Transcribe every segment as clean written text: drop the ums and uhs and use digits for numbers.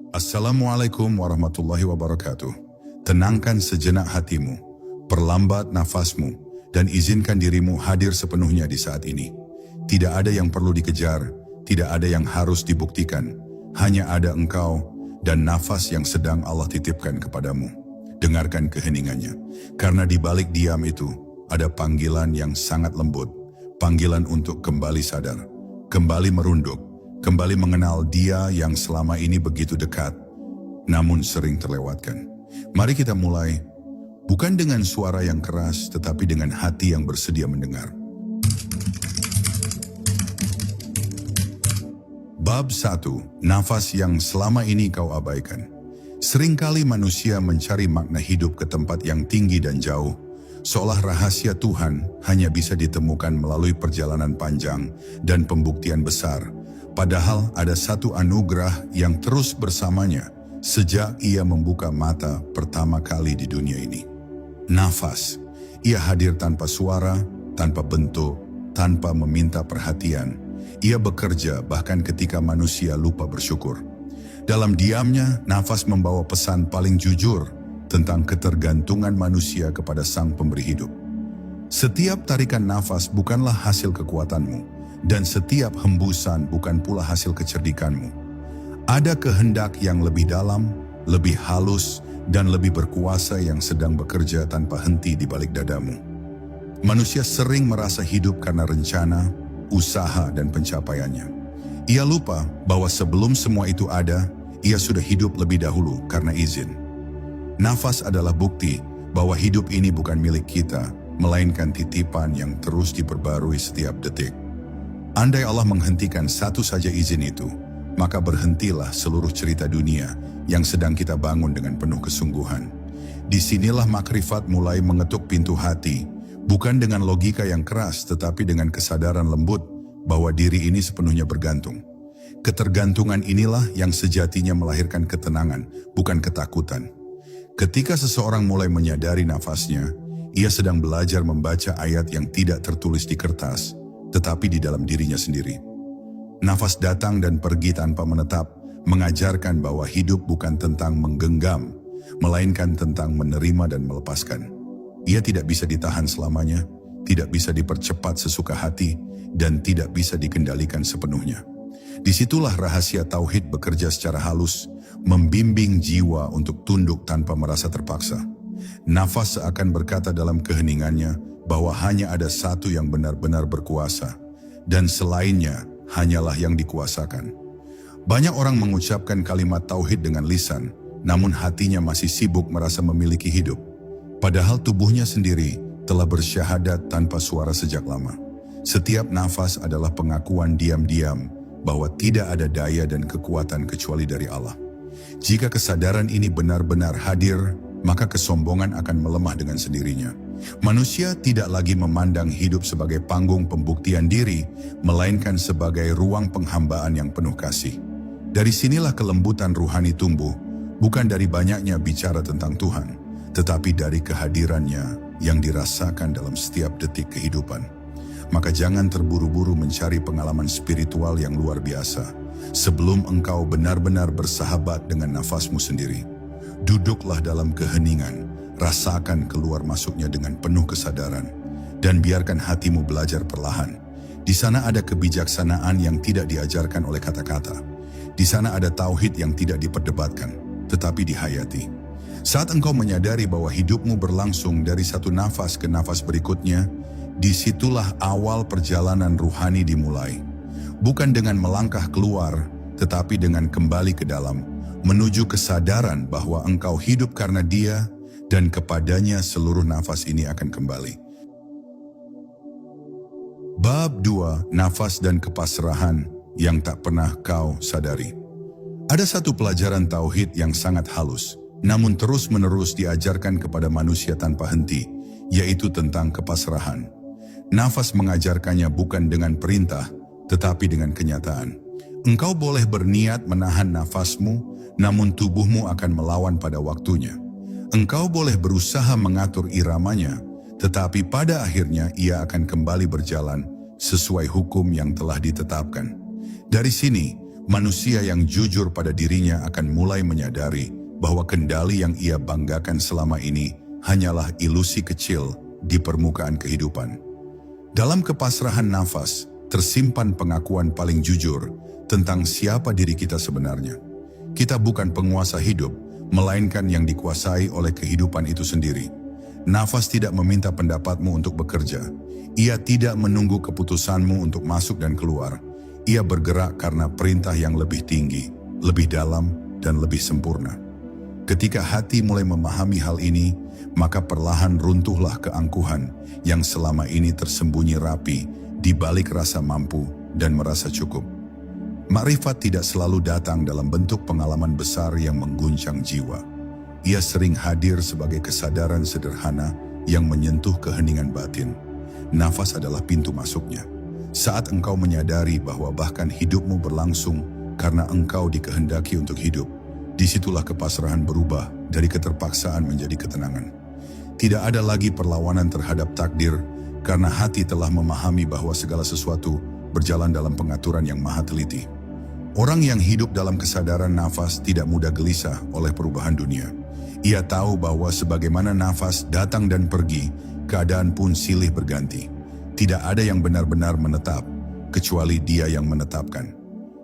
Assalamualaikum warahmatullahi wabarakatuh. Tenangkan sejenak hatimu, perlambat nafasmu, dan izinkan dirimu hadir sepenuhnya di saat ini. Tidak ada yang perlu dikejar, tidak ada yang harus dibuktikan. Hanya ada engkau dan nafas yang sedang Allah titipkan kepadamu. Dengarkan keheningannya, karena di balik diam itu ada panggilan yang sangat lembut. Panggilan untuk kembali sadar, kembali merunduk, kembali mengenal Dia yang selama ini begitu dekat, namun sering terlewatkan. Mari kita mulai, bukan dengan suara yang keras, tetapi dengan hati yang bersedia mendengar. Bab 1. Nafas yang selama ini kau abaikan. Seringkali manusia mencari makna hidup ke tempat yang tinggi dan jauh, seolah rahasia Tuhan hanya bisa ditemukan melalui perjalanan panjang dan pembuktian besar. Padahal ada satu anugerah yang terus bersamanya sejak ia membuka mata pertama kali di dunia ini. Nafas. Ia hadir tanpa suara, tanpa bentuk, tanpa meminta perhatian. Ia bekerja bahkan ketika manusia lupa bersyukur. Dalam diamnya, nafas membawa pesan paling jujur tentang ketergantungan manusia kepada Sang Pemberi hidup. Setiap tarikan nafas bukanlah hasil kekuatanmu, dan setiap hembusan bukan pula hasil kecerdikanmu. Ada kehendak yang lebih dalam, lebih halus, dan lebih berkuasa yang sedang bekerja tanpa henti di balik dadamu. Manusia sering merasa hidup karena rencana, usaha, dan pencapaiannya. Ia lupa bahwa sebelum semua itu ada, ia sudah hidup lebih dahulu karena izin. Nafas adalah bukti bahwa hidup ini bukan milik kita, melainkan titipan yang terus diperbarui setiap detik. Andai Allah menghentikan satu saja izin itu, maka berhentilah seluruh cerita dunia yang sedang kita bangun dengan penuh kesungguhan. Disinilah makrifat mulai mengetuk pintu hati, bukan dengan logika yang keras, tetapi dengan kesadaran lembut bahwa diri ini sepenuhnya bergantung. Ketergantungan inilah yang sejatinya melahirkan ketenangan, bukan ketakutan. Ketika seseorang mulai menyadari nafasnya, ia sedang belajar membaca ayat yang tidak tertulis di kertas, tetapi di dalam dirinya sendiri. Nafas datang dan pergi tanpa menetap, mengajarkan bahwa hidup bukan tentang menggenggam, melainkan tentang menerima dan melepaskan. Ia tidak bisa ditahan selamanya, tidak bisa dipercepat sesuka hati, dan tidak bisa dikendalikan sepenuhnya. Disitulah rahasia tauhid bekerja secara halus, membimbing jiwa untuk tunduk tanpa merasa terpaksa. Nafas seakan berkata dalam keheningannya bahwa hanya ada satu yang benar-benar berkuasa, dan selainnya hanyalah yang dikuasakan. Banyak orang mengucapkan kalimat tauhid dengan lisan, namun hatinya masih sibuk merasa memiliki hidup. Padahal tubuhnya sendiri telah bersyahadat tanpa suara sejak lama. Setiap nafas adalah pengakuan diam-diam bahwa tidak ada daya dan kekuatan kecuali dari Allah. Jika kesadaran ini benar-benar hadir, maka kesombongan akan melemah dengan sendirinya. Manusia tidak lagi memandang hidup sebagai panggung pembuktian diri, melainkan sebagai ruang penghambaan yang penuh kasih. Dari sinilah kelembutan ruhani tumbuh, bukan dari banyaknya bicara tentang Tuhan, tetapi dari kehadirannya yang dirasakan dalam setiap detik kehidupan. Maka jangan terburu-buru mencari pengalaman spiritual yang luar biasa, sebelum engkau benar-benar bersahabat dengan nafasmu sendiri. Duduklah dalam keheningan, rasakan keluar masuknya dengan penuh kesadaran, dan biarkan hatimu belajar perlahan. Di sana ada kebijaksanaan yang tidak diajarkan oleh kata-kata. Di sana ada tauhid yang tidak diperdebatkan, tetapi dihayati. Saat engkau menyadari bahwa hidupmu berlangsung dari satu nafas ke nafas berikutnya, disitulah awal perjalanan ruhani dimulai. Bukan dengan melangkah keluar, tetapi dengan kembali ke dalam, menuju kesadaran bahwa engkau hidup karena Dia, dan kepadanya seluruh nafas ini akan kembali. Bab 2. Nafas dan kepasrahan yang tak pernah kau sadari. Ada satu pelajaran tauhid yang sangat halus, namun terus-menerus diajarkan kepada manusia tanpa henti, yaitu tentang kepasrahan. Nafas mengajarkannya bukan dengan perintah, tetapi dengan kenyataan. Engkau boleh berniat menahan nafasmu, namun tubuhmu akan melawan pada waktunya. Engkau boleh berusaha mengatur iramanya, tetapi pada akhirnya ia akan kembali berjalan sesuai hukum yang telah ditetapkan. Dari sini, Manusia yang jujur pada dirinya akan mulai menyadari bahwa kendali yang ia banggakan selama ini hanyalah ilusi kecil di permukaan kehidupan. Dalam kepasrahan nafas, tersimpan pengakuan paling jujur tentang siapa diri kita sebenarnya. Kita bukan penguasa hidup, melainkan yang dikuasai oleh kehidupan itu sendiri. Nafas tidak meminta pendapatmu untuk bekerja. Ia tidak menunggu keputusanmu untuk masuk dan keluar. Ia bergerak karena perintah yang lebih tinggi, lebih dalam, dan lebih sempurna. Ketika hati mulai memahami hal ini, maka perlahan runtuhlah keangkuhan yang selama ini tersembunyi rapi di balik rasa mampu dan merasa cukup. Makrifat tidak selalu datang dalam bentuk pengalaman besar yang mengguncang jiwa. Ia sering hadir sebagai kesadaran sederhana yang menyentuh keheningan batin. Nafas adalah pintu masuknya. Saat engkau menyadari bahwa bahkan hidupmu berlangsung karena engkau dikehendaki untuk hidup, disitulah kepasrahan berubah dari keterpaksaan menjadi ketenangan. Tidak ada lagi perlawanan terhadap takdir karena hati telah memahami bahwa segala sesuatu berjalan dalam pengaturan yang maha teliti. Orang yang hidup dalam kesadaran nafas tidak mudah gelisah oleh perubahan dunia. Ia tahu bahwa sebagaimana nafas datang dan pergi, keadaan pun silih berganti. Tidak ada yang benar-benar menetap, kecuali Dia yang menetapkan.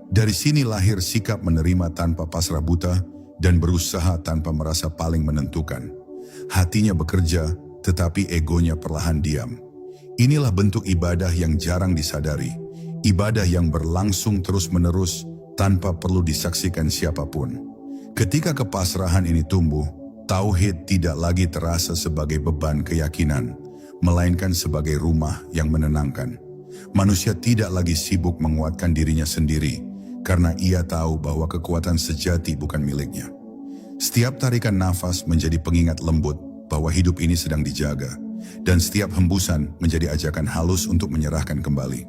Dari sini lahir sikap menerima tanpa pasrah buta dan berusaha tanpa merasa paling menentukan. Hatinya bekerja, tetapi egonya perlahan diam. Inilah bentuk ibadah yang jarang disadari. Ibadah yang berlangsung terus-menerus tanpa perlu disaksikan siapapun. Ketika kepasrahan ini tumbuh, tauhid tidak lagi terasa sebagai beban keyakinan, melainkan sebagai rumah yang menenangkan. Manusia tidak lagi sibuk menguatkan dirinya sendiri, karena ia tahu bahwa kekuatan sejati bukan miliknya. Setiap tarikan nafas menjadi pengingat lembut bahwa hidup ini sedang dijaga, dan setiap hembusan menjadi ajakan halus untuk menyerahkan kembali.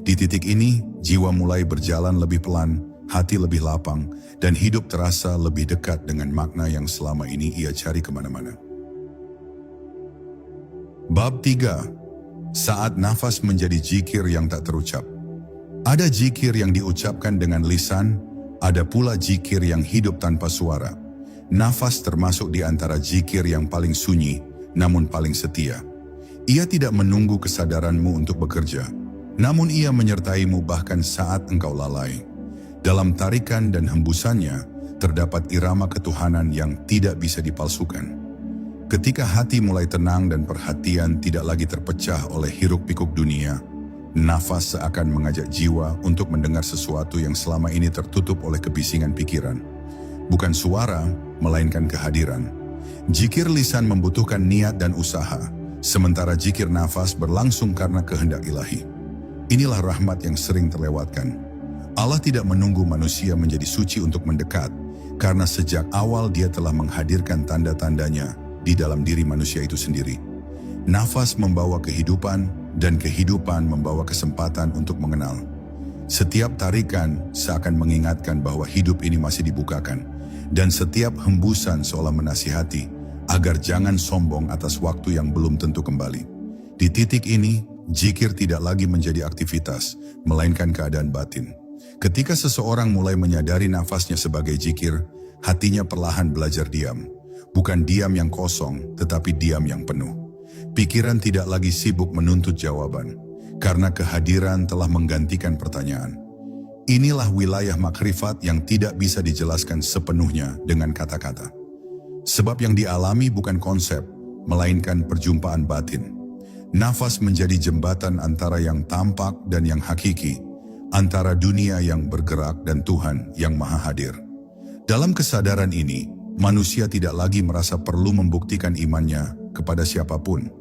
Di titik ini, jiwa mulai berjalan lebih pelan, hati lebih lapang, dan hidup terasa lebih dekat dengan makna yang selama ini ia cari kemana-mana. Bab 3. Saat nafas menjadi zikir yang tak terucap. Ada zikir yang diucapkan dengan lisan, ada pula zikir yang hidup tanpa suara. Nafas termasuk di antara zikir yang paling sunyi, namun paling setia. Ia tidak menunggu kesadaranmu untuk bekerja, namun ia menyertaimu bahkan saat engkau lalai. Dalam tarikan dan hembusannya, terdapat irama ketuhanan yang tidak bisa dipalsukan. Ketika hati mulai tenang dan perhatian tidak lagi terpecah oleh hiruk-pikuk dunia, nafas seakan mengajak jiwa untuk mendengar sesuatu yang selama ini tertutup oleh kebisingan pikiran. Bukan suara, melainkan kehadiran. Zikir lisan membutuhkan niat dan usaha, sementara zikir nafas berlangsung karena kehendak ilahi. Inilah rahmat yang sering terlewatkan. Allah tidak menunggu manusia menjadi suci untuk mendekat, karena sejak awal Dia telah menghadirkan tanda-tandanya di dalam diri manusia itu sendiri. Nafas membawa kehidupan, dan kehidupan membawa kesempatan untuk mengenal. Setiap tarikan seakan mengingatkan bahwa hidup ini masih dibukakan, dan setiap hembusan seolah menasihati agar jangan sombong atas waktu yang belum tentu kembali. Di titik ini, zikir tidak lagi menjadi aktivitas, melainkan keadaan batin. Ketika seseorang mulai menyadari nafasnya sebagai zikir, hatinya perlahan belajar diam. Bukan diam yang kosong, tetapi diam yang penuh. Pikiran tidak lagi sibuk menuntut jawaban, karena kehadiran telah menggantikan pertanyaan. Inilah wilayah makrifat yang tidak bisa dijelaskan sepenuhnya dengan kata-kata. Sebab yang dialami bukan konsep, melainkan perjumpaan batin. Nafas menjadi jembatan antara yang tampak dan yang hakiki, antara dunia yang bergerak dan Tuhan yang maha hadir. Dalam kesadaran ini, manusia tidak lagi merasa perlu membuktikan imannya kepada siapapun.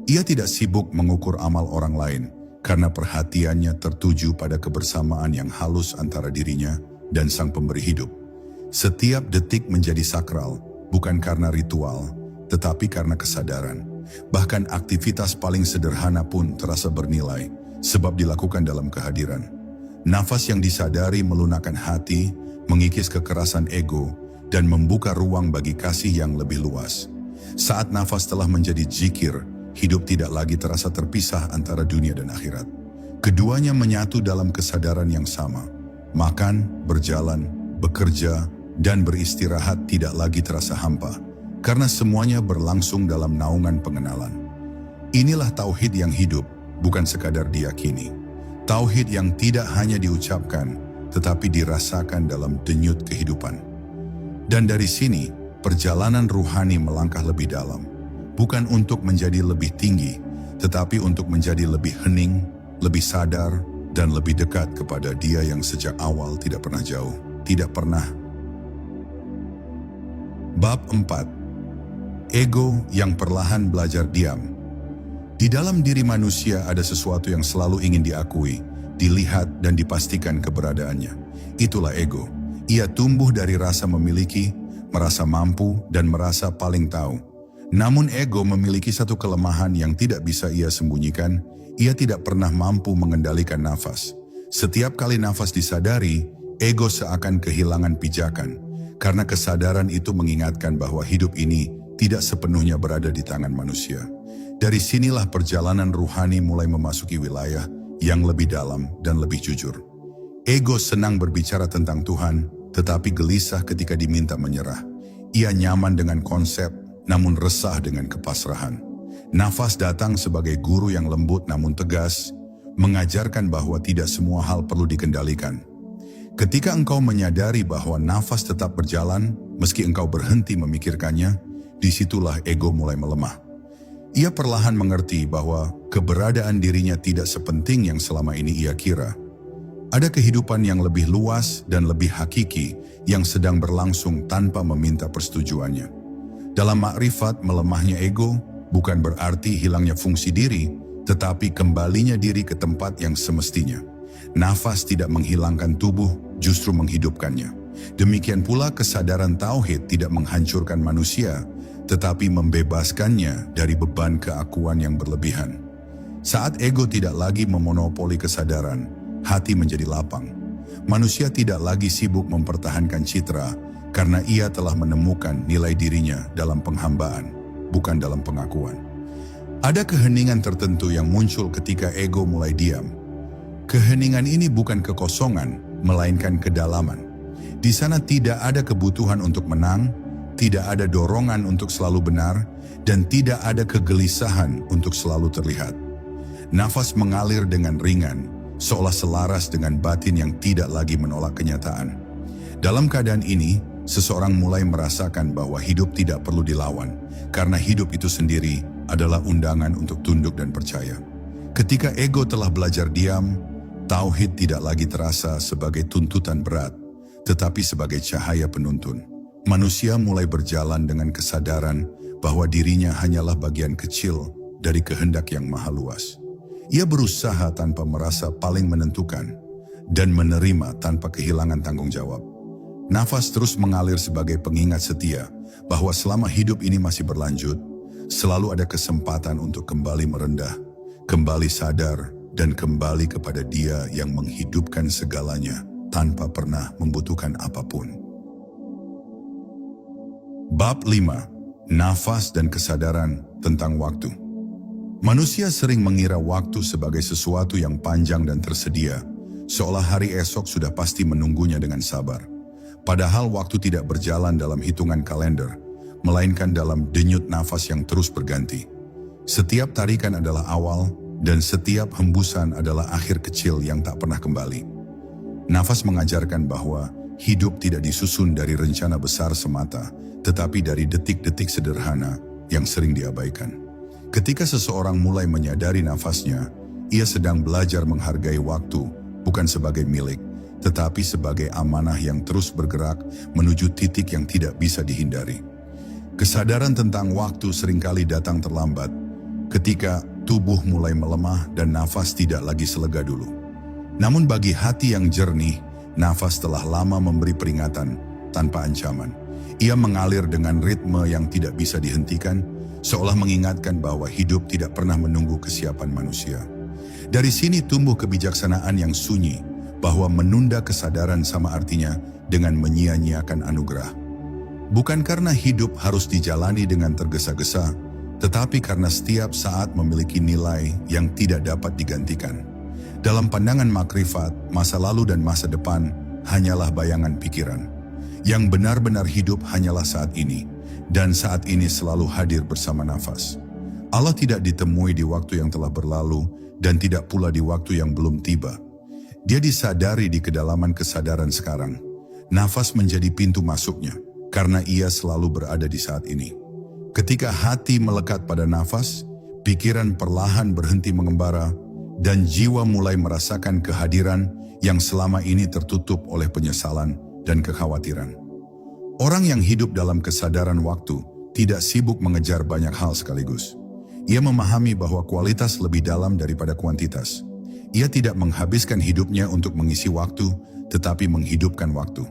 Ia tidak sibuk mengukur amal orang lain, karena perhatiannya tertuju pada kebersamaan yang halus antara dirinya dan Sang Pemberi hidup. Setiap detik menjadi sakral, bukan karena ritual, tetapi karena kesadaran. Bahkan aktivitas paling sederhana pun terasa bernilai, sebab dilakukan dalam kehadiran. Nafas yang disadari melunakkan hati, mengikis kekerasan ego, dan membuka ruang bagi kasih yang lebih luas. Saat nafas telah menjadi zikir, hidup tidak lagi terasa terpisah antara dunia dan akhirat. Keduanya menyatu dalam kesadaran yang sama. Makan, berjalan, bekerja, dan beristirahat tidak lagi terasa hampa, karena semuanya berlangsung dalam naungan pengenalan. Inilah tauhid yang hidup, bukan sekadar diyakini. Tauhid yang tidak hanya diucapkan, tetapi dirasakan dalam denyut kehidupan. Dan dari sini, perjalanan ruhani melangkah lebih dalam. Bukan untuk menjadi lebih tinggi, tetapi untuk menjadi lebih hening, lebih sadar, dan lebih dekat kepada Dia yang sejak awal tidak pernah jauh, tidak pernah. Bab 4. Ego yang perlahan belajar diam. Di dalam diri manusia ada sesuatu yang selalu ingin diakui, dilihat dan dipastikan keberadaannya. Itulah ego. Ia tumbuh dari rasa memiliki, merasa mampu, dan merasa paling tahu. Namun ego memiliki satu kelemahan yang tidak bisa ia sembunyikan. Ia tidak pernah mampu mengendalikan nafas. Setiap kali nafas disadari, ego seakan kehilangan pijakan. Karena kesadaran itu mengingatkan bahwa hidup ini tidak sepenuhnya berada di tangan manusia. Dari sinilah perjalanan ruhani mulai memasuki wilayah yang lebih dalam dan lebih jujur. Ego senang berbicara tentang Tuhan, tetapi gelisah ketika diminta menyerah. Ia nyaman dengan konsep, namun resah dengan kepasrahan. Nafas datang sebagai guru yang lembut namun tegas, mengajarkan bahwa tidak semua hal perlu dikendalikan. Ketika engkau menyadari bahwa nafas tetap berjalan, meski engkau berhenti memikirkannya, disitulah ego mulai melemah. Ia perlahan mengerti bahwa keberadaan dirinya tidak sepenting yang selama ini ia kira. Ada kehidupan yang lebih luas dan lebih hakiki yang sedang berlangsung tanpa meminta persetujuannya. Dalam makrifat, melemahnya ego bukan berarti hilangnya fungsi diri, tetapi kembalinya diri ke tempat yang semestinya. Nafas tidak menghilangkan tubuh, justru menghidupkannya. Demikian pula kesadaran tauhid tidak menghancurkan manusia, tetapi membebaskannya dari beban keakuan yang berlebihan. Saat ego tidak lagi memonopoli kesadaran, hati menjadi lapang. Manusia tidak lagi sibuk mempertahankan citra, karena ia telah menemukan nilai dirinya dalam penghambaan, bukan dalam pengakuan. Ada keheningan tertentu yang muncul ketika ego mulai diam. Keheningan ini bukan kekosongan, melainkan kedalaman. Di sana tidak ada kebutuhan untuk menang, tidak ada dorongan untuk selalu benar, dan tidak ada kegelisahan untuk selalu terlihat. Nafas mengalir dengan ringan, seolah selaras dengan batin yang tidak lagi menolak kenyataan. Dalam keadaan ini, seseorang mulai merasakan bahwa hidup tidak perlu dilawan, karena hidup itu sendiri adalah undangan untuk tunduk dan percaya. Ketika ego telah belajar diam, tauhid tidak lagi terasa sebagai tuntutan berat, tetapi sebagai cahaya penuntun. Manusia mulai berjalan dengan kesadaran bahwa dirinya hanyalah bagian kecil dari kehendak yang maha luas. Ia berusaha tanpa merasa paling menentukan dan menerima tanpa kehilangan tanggung jawab. Nafas terus mengalir sebagai pengingat setia bahwa selama hidup ini masih berlanjut, selalu ada kesempatan untuk kembali merendah, kembali sadar, dan kembali kepada Dia yang menghidupkan segalanya tanpa pernah membutuhkan apapun. Bab 5. Nafas dan kesadaran tentang waktu. Manusia sering mengira waktu sebagai sesuatu yang panjang dan tersedia, seolah hari esok sudah pasti menunggunya dengan sabar. Padahal waktu tidak berjalan dalam hitungan kalender, melainkan dalam denyut nafas yang terus berganti. Setiap tarikan adalah awal, dan setiap hembusan adalah akhir kecil yang tak pernah kembali. Nafas mengajarkan bahwa hidup tidak disusun dari rencana besar semata, tetapi dari detik-detik sederhana yang sering diabaikan. Ketika seseorang mulai menyadari nafasnya, ia sedang belajar menghargai waktu, bukan sebagai milik, tetapi sebagai amanah yang terus bergerak menuju titik yang tidak bisa dihindari. Kesadaran tentang waktu seringkali datang terlambat, ketika tubuh mulai melemah dan nafas tidak lagi selega dulu. Namun bagi hati yang jernih, nafas telah lama memberi peringatan tanpa ancaman. Ia mengalir dengan ritme yang tidak bisa dihentikan, seolah mengingatkan bahwa hidup tidak pernah menunggu kesiapan manusia. Dari sini tumbuh kebijaksanaan yang sunyi, bahwa menunda kesadaran sama artinya dengan menyia-nyiakan anugerah. Bukan karena hidup harus dijalani dengan tergesa-gesa, tetapi karena setiap saat memiliki nilai yang tidak dapat digantikan. Dalam pandangan makrifat, masa lalu dan masa depan hanyalah bayangan pikiran. Yang benar-benar hidup hanyalah saat ini, dan saat ini selalu hadir bersama nafas. Allah tidak ditemui di waktu yang telah berlalu, dan tidak pula di waktu yang belum tiba. Dia disadari di kedalaman kesadaran sekarang. Nafas menjadi pintu masuknya, karena ia selalu berada di saat ini. Ketika hati melekat pada nafas, pikiran perlahan berhenti mengembara, dan jiwa mulai merasakan kehadiran yang selama ini tertutup oleh penyesalan dan kekhawatiran. Orang yang hidup dalam kesadaran waktu tidak sibuk mengejar banyak hal sekaligus. Ia memahami bahwa kualitas lebih dalam daripada kuantitas. Ia tidak menghabiskan hidupnya untuk mengisi waktu, tetapi menghidupkan waktu.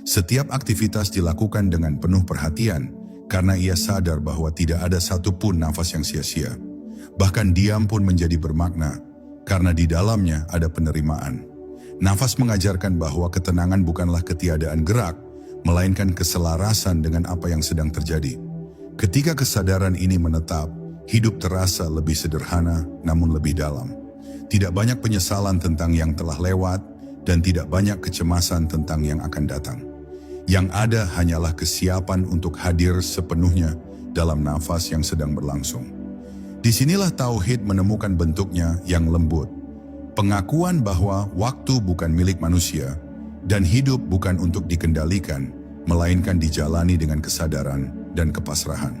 Setiap aktivitas dilakukan dengan penuh perhatian, karena ia sadar bahwa tidak ada satupun nafas yang sia-sia. Bahkan diam pun menjadi bermakna, karena di dalamnya ada penerimaan. Nafas mengajarkan bahwa ketenangan bukanlah ketiadaan gerak, melainkan keselarasan dengan apa yang sedang terjadi. Ketika kesadaran ini menetap, hidup terasa lebih sederhana namun lebih dalam. Tidak banyak penyesalan tentang yang telah lewat, dan tidak banyak kecemasan tentang yang akan datang. Yang ada hanyalah kesiapan untuk hadir sepenuhnya dalam nafas yang sedang berlangsung. Disinilah tauhid menemukan bentuknya yang lembut. Pengakuan bahwa waktu bukan milik manusia dan hidup bukan untuk dikendalikan, melainkan dijalani dengan kesadaran dan kepasrahan.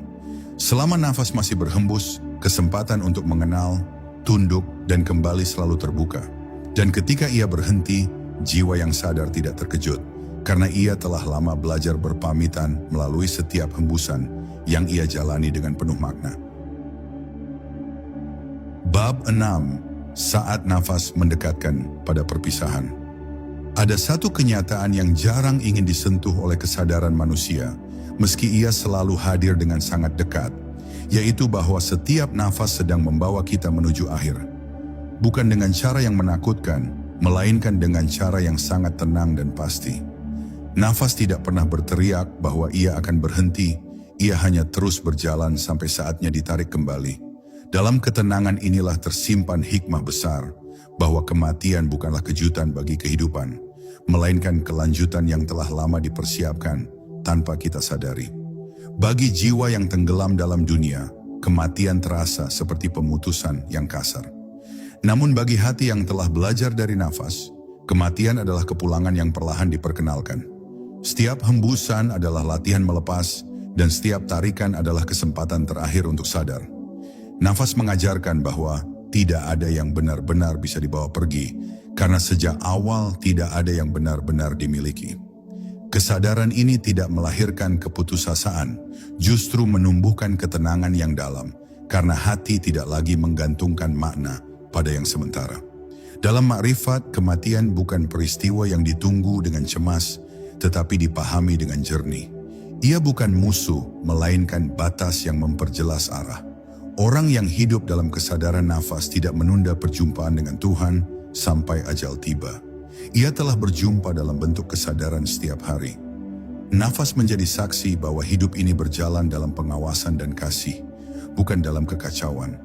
Selama nafas masih berhembus, kesempatan untuk mengenal, tunduk, dan kembali selalu terbuka. Dan ketika ia berhenti, jiwa yang sadar tidak terkejut, karena ia telah lama belajar berpamitan melalui setiap hembusan yang ia jalani dengan penuh makna. Bab 6. Saat nafas mendekatkan pada perpisahan. Ada satu kenyataan yang jarang ingin disentuh oleh kesadaran manusia, meski ia selalu hadir dengan sangat dekat, yaitu bahwa setiap nafas sedang membawa kita menuju akhir. Bukan dengan cara yang menakutkan, melainkan dengan cara yang sangat tenang dan pasti. Nafas tidak pernah berteriak bahwa ia akan berhenti, ia hanya terus berjalan sampai saatnya ditarik kembali. Dalam ketenangan inilah tersimpan hikmah besar, bahwa kematian bukanlah kejutan bagi kehidupan, melainkan kelanjutan yang telah lama dipersiapkan tanpa kita sadari. Bagi jiwa yang tenggelam dalam dunia, kematian terasa seperti pemutusan yang kasar. Namun bagi hati yang telah belajar dari nafas, kematian adalah kepulangan yang perlahan diperkenalkan. Setiap hembusan adalah latihan melepas, dan setiap tarikan adalah kesempatan terakhir untuk sadar. Nafas mengajarkan bahwa tidak ada yang benar-benar bisa dibawa pergi, karena sejak awal tidak ada yang benar-benar dimiliki. Kesadaran ini tidak melahirkan keputusasaan, justru menumbuhkan ketenangan yang dalam, karena hati tidak lagi menggantungkan makna pada yang sementara. Dalam makrifat, kematian bukan peristiwa yang ditunggu dengan cemas, tetapi dipahami dengan jernih. Ia bukan musuh, melainkan batas yang memperjelas arah. Orang yang hidup dalam kesadaran nafas tidak menunda perjumpaan dengan Tuhan sampai ajal tiba. Ia telah berjumpa dalam bentuk kesadaran setiap hari. Nafas menjadi saksi bahwa hidup ini berjalan dalam pengawasan dan kasih, bukan dalam kekacauan.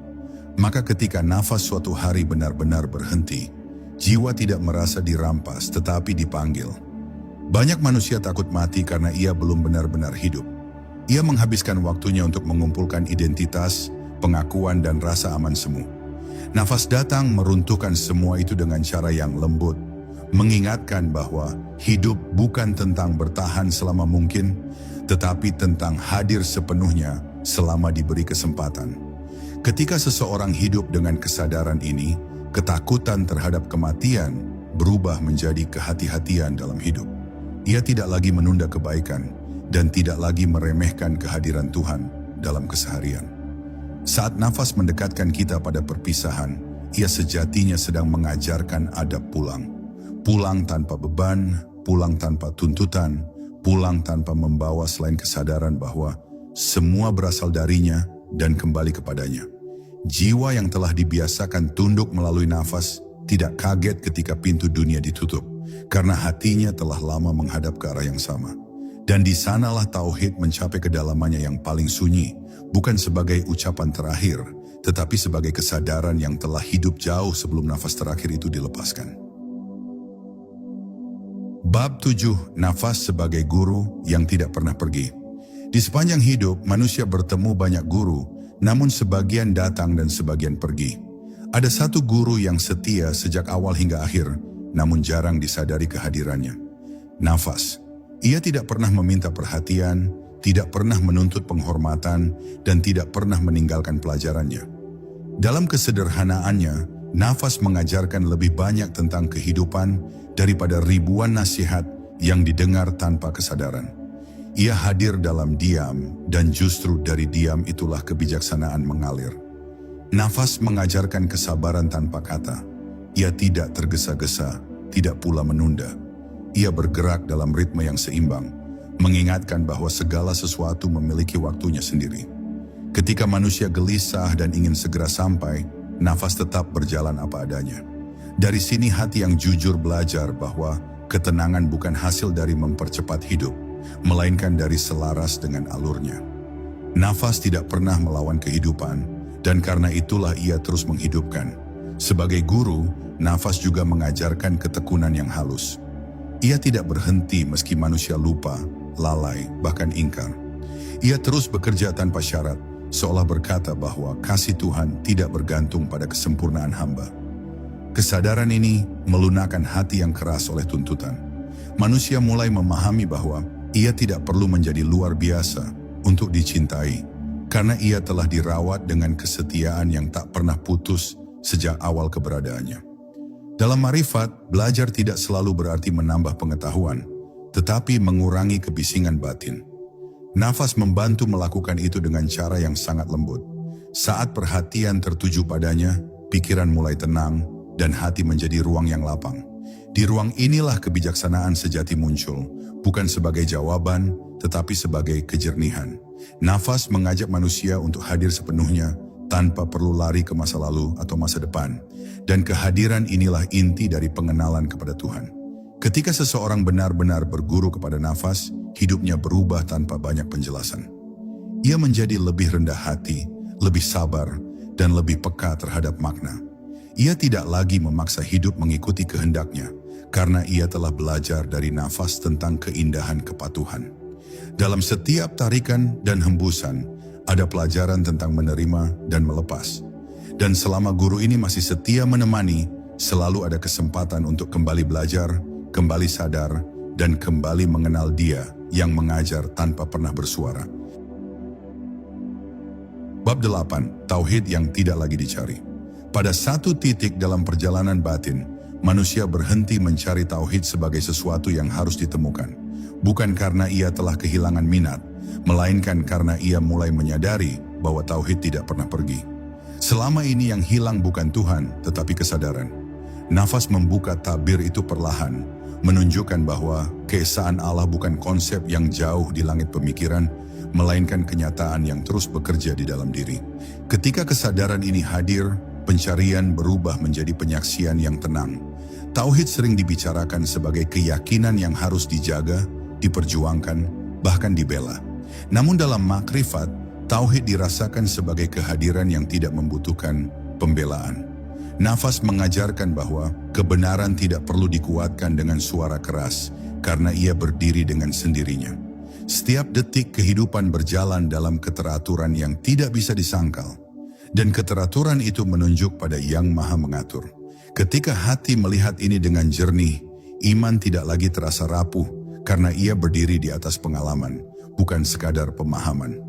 Maka ketika nafas suatu hari benar-benar berhenti, jiwa tidak merasa dirampas tetapi dipanggil. Banyak manusia takut mati karena ia belum benar-benar hidup. Ia menghabiskan waktunya untuk mengumpulkan identitas, pengakuan, dan rasa aman semu. Nafas datang meruntuhkan semua itu dengan cara yang lembut, mengingatkan bahwa hidup bukan tentang bertahan selama mungkin, tetapi tentang hadir sepenuhnya selama diberi kesempatan. Ketika seseorang hidup dengan kesadaran ini, ketakutan terhadap kematian berubah menjadi kehati-hatian dalam hidup. Ia tidak lagi menunda kebaikan dan tidak lagi meremehkan kehadiran Tuhan dalam keseharian. Saat nafas mendekatkan kita pada perpisahan, ia sejatinya sedang mengajarkan adab pulang. Pulang tanpa beban, pulang tanpa tuntutan, pulang tanpa membawa selain kesadaran bahwa semua berasal darinya dan kembali kepadanya. Jiwa yang telah dibiasakan tunduk melalui nafas tidak kaget ketika pintu dunia ditutup, karena hatinya telah lama menghadap ke arah yang sama. Dan di sanalah tauhid mencapai kedalamannya yang paling sunyi, bukan sebagai ucapan terakhir, tetapi sebagai kesadaran yang telah hidup jauh sebelum nafas terakhir itu dilepaskan. Bab 7. Nafas sebagai guru yang tidak pernah pergi. Di sepanjang hidup, manusia bertemu banyak guru, namun sebagian datang dan sebagian pergi. Ada satu guru yang setia sejak awal hingga akhir, namun jarang disadari kehadirannya. Nafas. Ia tidak pernah meminta perhatian, tidak pernah menuntut penghormatan, dan tidak pernah meninggalkan pelajarannya. Dalam kesederhanaannya, nafas mengajarkan lebih banyak tentang kehidupan daripada ribuan nasihat yang didengar tanpa kesadaran. Ia hadir dalam diam, dan justru dari diam itulah kebijaksanaan mengalir. Nafas mengajarkan kesabaran tanpa kata. Ia tidak tergesa-gesa, tidak pula menunda. Ia bergerak dalam ritme yang seimbang, mengingatkan bahwa segala sesuatu memiliki waktunya sendiri. Ketika manusia gelisah dan ingin segera sampai, nafas tetap berjalan apa adanya. Dari sini hati yang jujur belajar bahwa ketenangan bukan hasil dari mempercepat hidup, melainkan dari selaras dengan alurnya. Nafas tidak pernah melawan kehidupan, dan karena itulah ia terus menghidupkan. Sebagai guru, nafas juga mengajarkan ketekunan yang halus. Ia tidak berhenti meski manusia lupa, lalai, bahkan ingkar. Ia terus bekerja tanpa syarat, seolah berkata bahwa kasih Tuhan tidak bergantung pada kesempurnaan hamba. Kesadaran ini melunakkan hati yang keras oleh tuntutan. Manusia mulai memahami bahwa ia tidak perlu menjadi luar biasa untuk dicintai, karena ia telah dirawat dengan kesetiaan yang tak pernah putus sejak awal keberadaannya. Dalam marifat, belajar tidak selalu berarti menambah pengetahuan, tetapi mengurangi kebisingan batin. Nafas membantu melakukan itu dengan cara yang sangat lembut. Saat perhatian tertuju padanya, pikiran mulai tenang, dan hati menjadi ruang yang lapang. Di ruang inilah kebijaksanaan sejati muncul, bukan sebagai jawaban, tetapi sebagai kejernihan. Nafas mengajak manusia untuk hadir sepenuhnya, tanpa perlu lari ke masa lalu atau masa depan. Dan kehadiran inilah inti dari pengenalan kepada Tuhan. Ketika seseorang benar-benar berguru kepada nafas, hidupnya berubah tanpa banyak penjelasan. Ia menjadi lebih rendah hati, lebih sabar, dan lebih peka terhadap makna. Ia tidak lagi memaksa hidup mengikuti kehendaknya, karena ia telah belajar dari nafas tentang keindahan kepatuhan. Dalam setiap tarikan dan hembusan, ada pelajaran tentang menerima dan melepas. Dan selama guru ini masih setia menemani, selalu ada kesempatan untuk kembali belajar, kembali sadar, dan kembali mengenal Dia yang mengajar tanpa pernah bersuara. Bab 8. Tauhid yang tidak lagi dicari. Pada satu titik dalam perjalanan batin, manusia berhenti mencari tauhid sebagai sesuatu yang harus ditemukan. Bukan karena ia telah kehilangan minat, melainkan karena ia mulai menyadari bahwa tauhid tidak pernah pergi. Selama ini yang hilang bukan Tuhan, tetapi kesadaran. Nafas membuka tabir itu perlahan, menunjukkan bahwa keesaan Allah bukan konsep yang jauh di langit pemikiran, melainkan kenyataan yang terus bekerja di dalam diri. Ketika kesadaran ini hadir, pencarian berubah menjadi penyaksian yang tenang. Tauhid sering dibicarakan sebagai keyakinan yang harus dijaga, diperjuangkan, bahkan dibela. Namun dalam makrifat, tauhid dirasakan sebagai kehadiran yang tidak membutuhkan pembelaan. Nafas mengajarkan bahwa kebenaran tidak perlu dikuatkan dengan suara keras, karena ia berdiri dengan sendirinya. Setiap detik kehidupan berjalan dalam keteraturan yang tidak bisa disangkal. Dan keteraturan itu menunjuk pada Yang Maha Mengatur. Ketika hati melihat ini dengan jernih, iman tidak lagi terasa rapuh, karena ia berdiri di atas pengalaman, bukan sekadar pemahaman.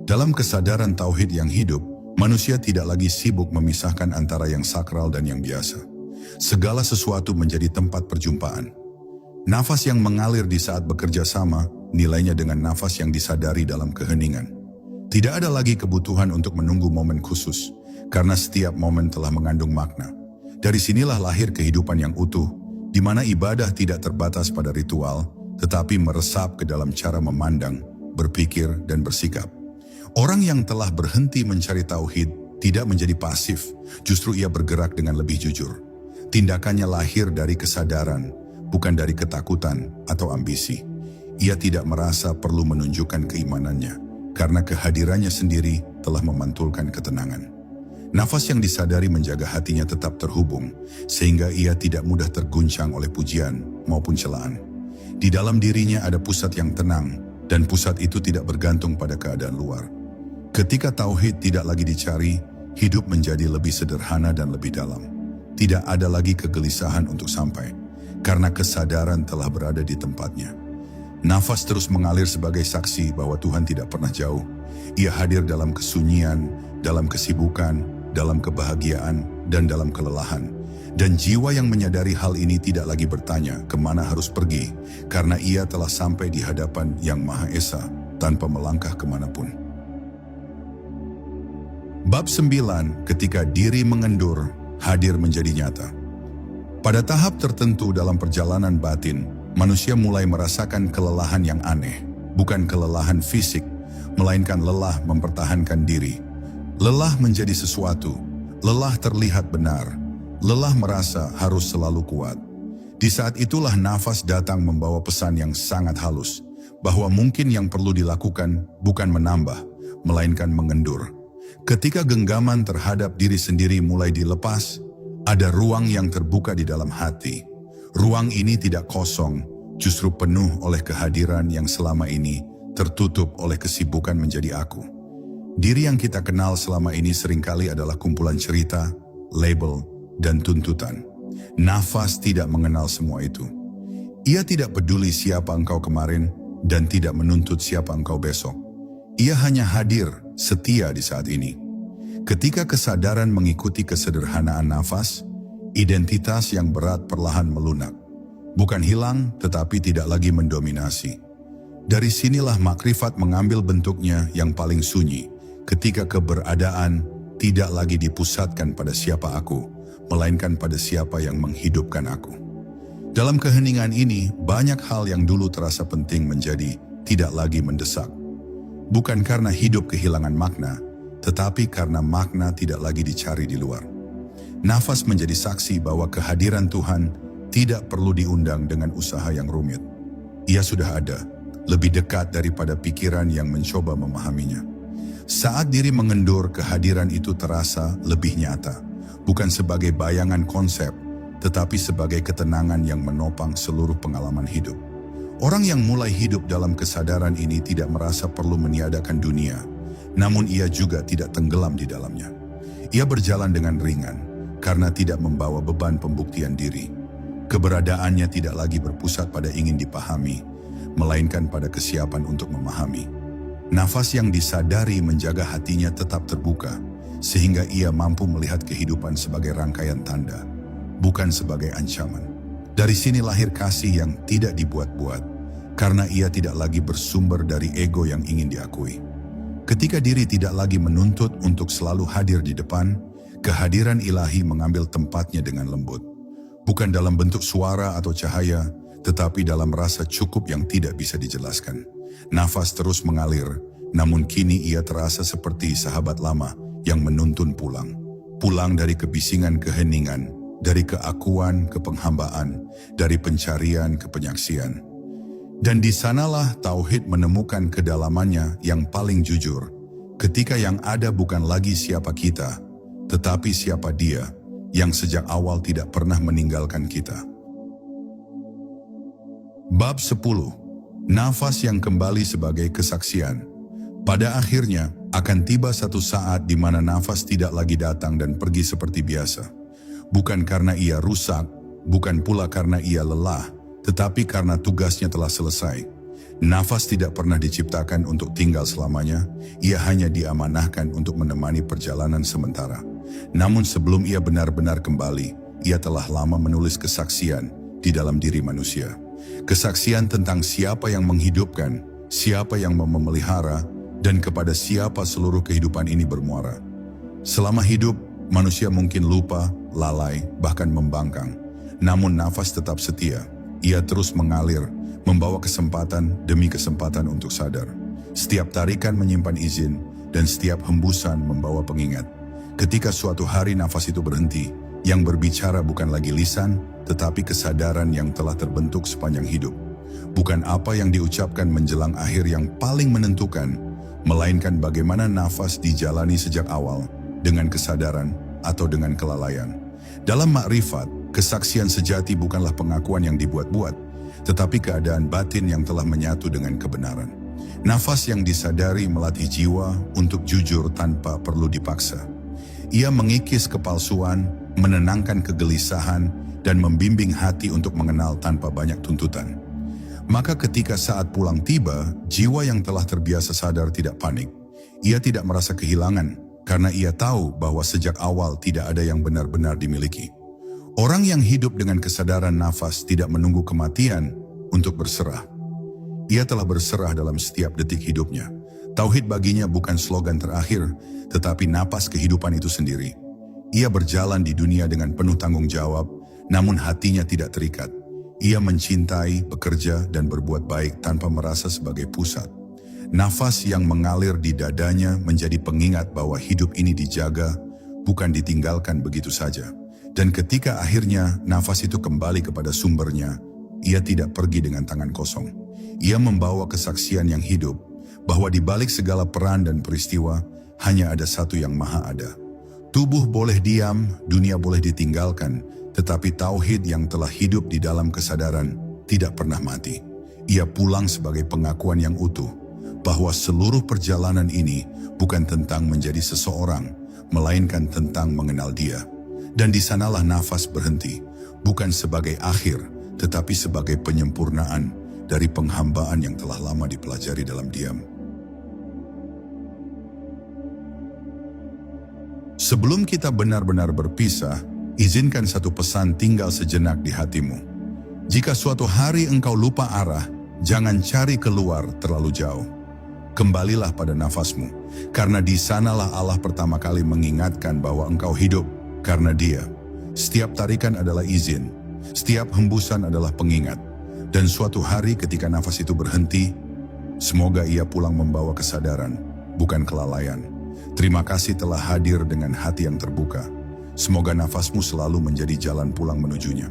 Dalam kesadaran tauhid yang hidup, manusia tidak lagi sibuk memisahkan antara yang sakral dan yang biasa. Segala sesuatu menjadi tempat perjumpaan. Nafas yang mengalir di saat bekerja sama, nilainya dengan nafas yang disadari dalam keheningan. Tidak ada lagi kebutuhan untuk menunggu momen khusus, karena setiap momen telah mengandung makna. Dari sinilah lahir kehidupan yang utuh, di mana ibadah tidak terbatas pada ritual, tetapi meresap ke dalam cara memandang, berpikir, dan bersikap. Orang yang telah berhenti mencari tauhid tidak menjadi pasif, justru ia bergerak dengan lebih jujur. Tindakannya lahir dari kesadaran, bukan dari ketakutan atau ambisi. ia tidak merasa perlu menunjukkan keimanannya, karena kehadirannya sendiri telah memantulkan ketenangan. Nafas yang disadari menjaga hatinya tetap terhubung, sehingga ia tidak mudah terguncang oleh pujian maupun celaan. Di dalam dirinya ada pusat yang tenang, dan pusat itu tidak bergantung pada keadaan luar. Ketika tauhid tidak lagi dicari, hidup menjadi lebih sederhana dan lebih dalam. Tidak ada lagi kegelisahan untuk sampai, karena kesadaran telah berada di tempatnya. Nafas terus mengalir sebagai saksi bahwa Tuhan tidak pernah jauh. Ia hadir dalam kesunyian, dalam kesibukan, dalam kebahagiaan, dan dalam kelelahan. Dan jiwa yang menyadari hal ini tidak lagi bertanya kemana harus pergi, karena ia telah sampai di hadapan Yang Maha Esa tanpa melangkah kemanapun. Bab 9, ketika diri mengendur, hadir menjadi nyata. Pada tahap tertentu dalam perjalanan batin, manusia mulai merasakan kelelahan yang aneh, bukan kelelahan fisik, melainkan lelah mempertahankan diri. Lelah menjadi sesuatu, lelah terlihat benar, lelah merasa harus selalu kuat. Di saat itulah nafas datang membawa pesan yang sangat halus, bahwa mungkin yang perlu dilakukan bukan menambah, melainkan mengendur. Ketika genggaman terhadap diri sendiri mulai dilepas, ada ruang yang terbuka di dalam hati. Ruang ini tidak kosong, justru penuh oleh kehadiran yang selama ini tertutup oleh kesibukan menjadi aku. Diri yang kita kenal selama ini seringkali adalah kumpulan cerita, label, dan tuntutan. Nafas tidak mengenal semua itu. Ia tidak peduli siapa engkau kemarin dan tidak menuntut siapa engkau besok. Ia hanya hadir, setia di saat ini. Ketika kesadaran mengikuti kesederhanaan nafas, identitas yang berat perlahan melunak. Bukan hilang, tetapi tidak lagi mendominasi. Dari sinilah makrifat mengambil bentuknya yang paling sunyi, ketika keberadaan tidak lagi dipusatkan pada siapa aku, melainkan pada siapa yang menghidupkan aku. Dalam keheningan ini, banyak hal yang dulu terasa penting menjadi tidak lagi mendesak. Bukan karena hidup kehilangan makna, tetapi karena makna tidak lagi dicari di luar. Nafas menjadi saksi bahwa kehadiran Tuhan tidak perlu diundang dengan usaha yang rumit. Ia sudah ada, lebih dekat daripada pikiran yang mencoba memahaminya. Saat diri mengendur, kehadiran itu terasa lebih nyata, bukan sebagai bayangan konsep, tetapi sebagai ketenangan yang menopang seluruh pengalaman hidup. Orang yang mulai hidup dalam kesadaran ini tidak merasa perlu meniadakan dunia, namun ia juga tidak tenggelam di dalamnya. Ia berjalan dengan ringan, karena tidak membawa beban pembuktian diri. Keberadaannya tidak lagi berpusat pada ingin dipahami, melainkan pada kesiapan untuk memahami. Nafas yang disadari menjaga hatinya tetap terbuka, sehingga ia mampu melihat kehidupan sebagai rangkaian tanda, bukan sebagai ancaman. Dari sini lahir kasih yang tidak dibuat-buat, karena ia tidak lagi bersumber dari ego yang ingin diakui. Ketika diri tidak lagi menuntut untuk selalu hadir di depan, kehadiran ilahi mengambil tempatnya dengan lembut. Bukan dalam bentuk suara atau cahaya, tetapi dalam rasa cukup yang tidak bisa dijelaskan. Nafas terus mengalir, namun kini ia terasa seperti sahabat lama yang menuntun pulang. Pulang dari kebisingan keheningan, dari keakuan ke penghambaan, dari pencarian ke penyaksian. Dan di sanalah tauhid menemukan kedalamannya yang paling jujur, ketika yang ada bukan lagi siapa kita, tetapi siapa Dia yang sejak awal tidak pernah meninggalkan kita. Bab 10. Nafas yang kembali sebagai kesaksian. Pada akhirnya, akan tiba satu saat di mana nafas tidak lagi datang dan pergi seperti biasa. Bukan karena ia rusak, bukan pula karena ia lelah, tetapi karena tugasnya telah selesai. Nafas tidak pernah diciptakan untuk tinggal selamanya, ia hanya diamanahkan untuk menemani perjalanan sementara. Namun sebelum ia benar-benar kembali, ia telah lama menulis kesaksian di dalam diri manusia. Kesaksian tentang siapa yang menghidupkan, siapa yang memelihara, dan kepada siapa seluruh kehidupan ini bermuara. Selama hidup, manusia mungkin lupa, lalai, bahkan membangkang. Namun nafas tetap setia. Ia terus mengalir, membawa kesempatan demi kesempatan untuk sadar. Setiap tarikan menyimpan izin, dan setiap hembusan membawa pengingat. Ketika suatu hari nafas itu berhenti, yang berbicara bukan lagi lisan, tetapi kesadaran yang telah terbentuk sepanjang hidup. Bukan apa yang diucapkan menjelang akhir yang paling menentukan, melainkan bagaimana nafas dijalani sejak awal, dengan kesadaran atau dengan kelalaian. Dalam makrifat, kesaksian sejati bukanlah pengakuan yang dibuat-buat, tetapi keadaan batin yang telah menyatu dengan kebenaran. Nafas yang disadari melatih jiwa untuk jujur tanpa perlu dipaksa. Ia mengikis kepalsuan, menenangkan kegelisahan, dan membimbing hati untuk mengenal tanpa banyak tuntutan. Maka ketika saat pulang tiba, jiwa yang telah terbiasa sadar tidak panik. Ia tidak merasa kehilangan, karena ia tahu bahwa sejak awal tidak ada yang benar-benar dimiliki. Orang yang hidup dengan kesadaran nafas tidak menunggu kematian untuk berserah. Ia telah berserah dalam setiap detik hidupnya. Tauhid baginya bukan slogan terakhir, tetapi napas kehidupan itu sendiri. Ia berjalan di dunia dengan penuh tanggung jawab, namun hatinya tidak terikat. Ia mencintai, bekerja, dan berbuat baik tanpa merasa sebagai pusat. Nafas yang mengalir di dadanya menjadi pengingat bahwa hidup ini dijaga, bukan ditinggalkan begitu saja. Dan ketika akhirnya nafas itu kembali kepada sumbernya, ia tidak pergi dengan tangan kosong. Ia membawa kesaksian yang hidup, bahwa di balik segala peran dan peristiwa, hanya ada satu yang maha ada. Tubuh boleh diam, dunia boleh ditinggalkan, tetapi tauhid yang telah hidup di dalam kesadaran tidak pernah mati. Ia pulang sebagai pengakuan yang utuh, bahwa seluruh perjalanan ini bukan tentang menjadi seseorang, melainkan tentang mengenal Dia. Dan di sanalah nafas berhenti, bukan sebagai akhir, tetapi sebagai penyempurnaan dari penghambaan yang telah lama dipelajari dalam diam. Sebelum kita benar-benar berpisah, izinkan satu pesan tinggal sejenak di hatimu. Jika suatu hari engkau lupa arah, jangan cari keluar terlalu jauh. Kembalilah pada nafasmu, karena di sanalah Allah pertama kali mengingatkan bahwa engkau hidup karena Dia. Setiap tarikan adalah izin, setiap hembusan adalah pengingat. Dan suatu hari ketika nafas itu berhenti, semoga ia pulang membawa kesadaran, bukan kelalaian. Terima kasih telah hadir dengan hati yang terbuka. Semoga nafasmu selalu menjadi jalan pulang menujunya.